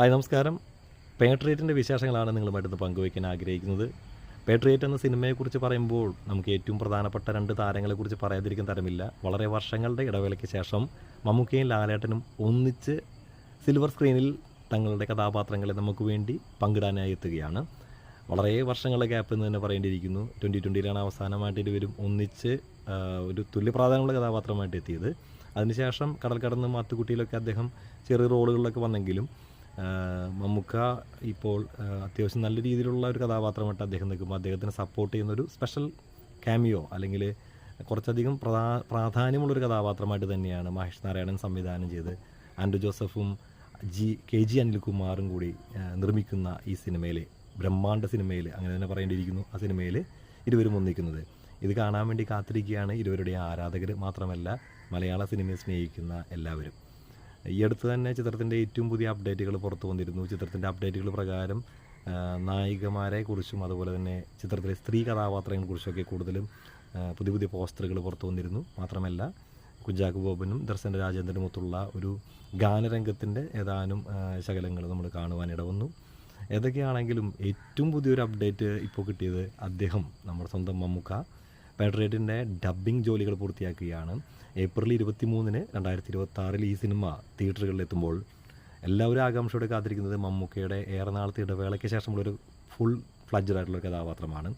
Hi നമസ്കാരം. പേട്രിയറ്റിൻ്റെ വിശേഷങ്ങളാണ് നിങ്ങളുമായിട്ടൊന്ന് പങ്കുവയ്ക്കാൻ ആഗ്രഹിക്കുന്നത്. പേട്രിയറ്റ് എന്ന സിനിമയെക്കുറിച്ച് പറയുമ്പോൾ നമുക്ക് ഏറ്റവും പ്രധാനപ്പെട്ട രണ്ട് താരങ്ങളെക്കുറിച്ച് പറയാതിരിക്കാൻ തരമില്ല. വളരെ വർഷങ്ങളുടെ ഇടവേളയ്ക്ക് ശേഷം മമ്മൂക്കയും ലാലേട്ടനും ഒന്നിച്ച് സിൽവർ സ്ക്രീനിൽ തങ്ങളുടെ കഥാപാത്രങ്ങളെ നമുക്ക് വേണ്ടി പങ്കിടാനായി എത്തുകയാണ്. വളരെ വർഷങ്ങളുടെ ഗ്യാപ്പ് എന്ന് തന്നെ പറയേണ്ടിയിരിക്കുന്നു. 2020 അവസാനമായിട്ട് ഇരുവരും ഒന്നിച്ച് ഒരു തുല്യ പ്രാധാന്യമുള്ള കഥാപാത്രമായിട്ട് എത്തിയത്. അതിനുശേഷം കടൽ കടന്ന് മാത്തുക്കുട്ടിയിലൊക്കെ അദ്ദേഹം ചെറിയ റോളുകളിലൊക്കെ വന്നെങ്കിലും മമ്മൂക്ക ഇപ്പോൾ അത്യാവശ്യം നല്ല രീതിയിലുള്ള ഒരു കഥാപാത്രമായിട്ട് അദ്ദേഹം നിൽക്കുമ്പോൾ അദ്ദേഹത്തിന് സപ്പോർട്ട് ചെയ്യുന്നൊരു സ്പെഷ്യൽ ക്യാമിയോ അല്ലെങ്കിൽ കുറച്ചധികം പ്രാധാന്യമുള്ളൊരു കഥാപാത്രമായിട്ട് തന്നെയാണ് മഹേഷ് നാരായണൻ സംവിധാനം ചെയ്ത് ആൻഡ്രു ജോസഫും കെ ജി അനിൽകുമാറും കൂടി നിർമ്മിക്കുന്ന ഈ സിനിമയിൽ, ബ്രഹ്മാണ്ഡ സിനിമയിൽ അങ്ങനെ തന്നെ പറയേണ്ടിയിരിക്കുന്നു, ആ സിനിമയിൽ ഇരുവരും ഒന്നിക്കുന്നത്. ഇത് കാണാൻ വേണ്ടി കാത്തിരിക്കുകയാണ് ഇരുവരുടെ ആരാധകർ, മാത്രമല്ല മലയാള സിനിമയെ സ്നേഹിക്കുന്ന എല്ലാവരും. ഈ അടുത്ത് തന്നെ ചിത്രത്തിൻ്റെ ഏറ്റവും പുതിയ അപ്ഡേറ്റുകൾ പുറത്തു വന്നിരുന്നു. ചിത്രത്തിൻ്റെ അപ്ഡേറ്റുകൾ പ്രകാരം നായികമാരെ കുറിച്ചും അതുപോലെ തന്നെ ചിത്രത്തിലെ സ്ത്രീ കഥാപാത്രങ്ങളെക്കുറിച്ചൊക്കെ കൂടുതലും പുതിയ പുതിയ പോസ്റ്ററുകൾ പുറത്തു വന്നിരുന്നു. മാത്രമല്ല കുഞ്ചാക്കോ ബോബനും ദർശന രാജേന്ദ്രനും ഒത്തുള്ള ഒരു ഗാനരംഗത്തിൻ്റെ ഏതാനും ശകലങ്ങൾ നമ്മൾ കാണുവാനിട വന്നു. ഏതൊക്കെയാണെങ്കിലും ഏറ്റവും പുതിയൊരു അപ്ഡേറ്റ് ഇപ്പോൾ കിട്ടിയത് അദ്ദേഹം, നമ്മുടെ സ്വന്തം മമ്മൂക്ക പേട്രിയറ്റിൻ്റെ ഡബ്ബിംഗ് ജോലികൾ പൂർത്തിയാക്കുകയാണ്. ഏപ്രിൽ 23 2026 ഈ സിനിമ തിയേറ്ററുകളിലെത്തുമ്പോൾ എല്ലാവരും ആകാംക്ഷയോടെ കാത്തിരിക്കുന്നത് മമ്മൂക്കയുടെ ഏറെ നാളത്തെ ഇടവേളയ്ക്ക് ശേഷമുള്ളൊരു ഫുൾ ഫ്ലഡ്ജഡ് ആയിട്ടുള്ള കഥാപാത്രമാണ്.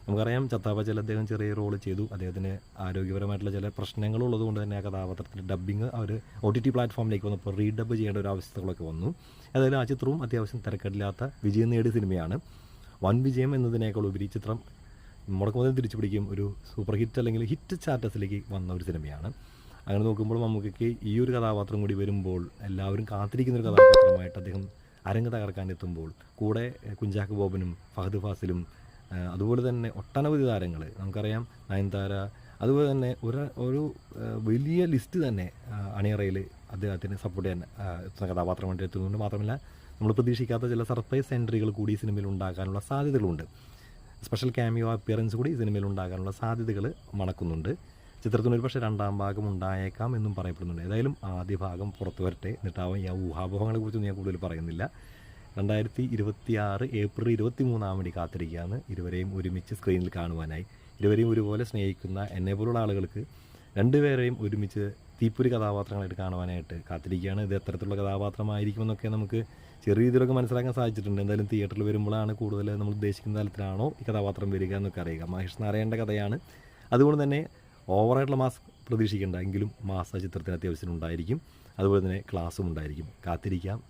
നമുക്കറിയാം, ചത്താപ്പച്ചയിൽ അദ്ദേഹം ചെറിയ റോൾ ചെയ്തു. അദ്ദേഹത്തിന് ആരോഗ്യപരമായിട്ടുള്ള ചില പ്രശ്നങ്ങളുള്ളത് കൊണ്ട് തന്നെ ആ കഥാപാത്രത്തിൻ്റെ ഡബ്ബിങ് അവർ OTT പ്ലാറ്റ്ഫോമിലേക്ക് വന്നപ്പോൾ റീഡബ് ചെയ്യേണ്ട ഒരു അവസ്ഥകളൊക്കെ വന്നു. ഏതായാലും ആ ചിത്രവും അത്യാവശ്യം തിരക്കേടില്ലാത്ത വിജയം നേടിയ സിനിമയാണ്. വൻ വിജയം എന്നതിനേക്കാൾ ഉപരി ചിത്രം മുടക്കുമുതൽ തിരിച്ചു പിടിക്കും ഒരു സൂപ്പർ ഹിറ്റ് അല്ലെങ്കിൽ ഹിറ്റ് സ്റ്റാറ്റസിലേക്ക് വന്ന ഒരു സിനിമയാണ്. അങ്ങനെ നോക്കുമ്പോൾ മമ്മൂക്കയ്ക്ക് ഈ ഒരു കഥാപാത്രം കൂടി വരുമ്പോൾ എല്ലാവരും കാത്തിരിക്കുന്നൊരു കഥാപാത്രമായിട്ട് അദ്ദേഹം അരങ്ങ് തകർക്കാൻ എത്തുമ്പോൾ കൂടെ കുഞ്ചാക്കോ ബോബനും ഫഹദ് ഫാസിലും അതുപോലെ തന്നെ ഒട്ടനവധി താരങ്ങൾ, നമുക്കറിയാം നയൻതാര, അതുപോലെ തന്നെ ഒരു വലിയ ലിസ്റ്റ് തന്നെ അണിയറയിൽ അദ്ദേഹത്തിന് സപ്പോർട്ട് ചെയ്യാൻ കഥാപാത്രമായിട്ട് എത്തുന്നുണ്ട്. മാത്രമല്ല നമ്മൾ പ്രതീക്ഷിക്കാത്ത ചില സർപ്രൈസ് എൻട്രികൾ കൂടി ഈ സിനിമയിൽ ഉണ്ടാകാനുള്ള സാധ്യതകളുണ്ട്. സ്പെഷ്യൽ ക്യാമിയോ അപ്പിയറൻസ് കൂടി ഈ സിനിമയിൽ ഉണ്ടാകാനുള്ള സാധ്യതകൾ മണക്കുന്നുണ്ട്. ചിത്രത്തിന് ഒരു പക്ഷേ രണ്ടാം ഭാഗം ഉണ്ടായേക്കാം എന്നും പറയപ്പെടുന്നുണ്ട്. ഏതായാലും ആദ്യ ഭാഗം പുറത്തു വരട്ടെ, എന്നിട്ടാവും ഈ ഊഹാപോഹങ്ങളെക്കുറിച്ചൊന്നും ഞാൻ കൂടുതൽ പറയുന്നില്ല. 2026 ഏപ്രിൽ 23 കാത്തിരിക്കുകയാണ് ഇരുവരെയും ഒരുമിച്ച് സ്ക്രീനിൽ കാണുവാനായി. ഇരുവരെയും ഒരുപോലെ സ്നേഹിക്കുന്ന എന്നെപ്പോലുള്ള ആളുകൾക്ക് രണ്ടുപേരെയും ഒരുമിച്ച് തീപ്പൊരി കഥാപാത്രങ്ങളായിട്ട് കാണുവാനായിട്ട് കാത്തിരിക്കുകയാണ്. ഇത് എത്തരത്തിലുള്ള കഥാപാത്രമായിരിക്കുമെന്നൊക്കെ നമുക്ക് ചെറിയ രീതിയിലൊക്കെ മനസ്സിലാക്കാൻ സാധിച്ചിട്ടുണ്ട്. എന്തായാലും തിയേറ്ററിൽ വരുമ്പോഴാണ് കൂടുതൽ നമ്മൾ ഉദ്ദേശിക്കുന്ന തലത്തിലാണോ ഈ കഥാപാത്രം വരിക എന്നൊക്കെ അറിയുക. മഹേഷ് നാരായണൻ്റെ കഥയാണ്, അതുകൊണ്ട് തന്നെ ഓവറായിട്ടുള്ള മാസ് പ്രതീക്ഷിക്കേണ്ട, എങ്കിലും മാസ ചിത്രത്തിന് അത്യാവശ്യം ഉണ്ടായിരിക്കും. അതുപോലെ തന്നെ ക്ലാസ്സും ഉണ്ടായിരിക്കും. കാത്തിരിക്കാം.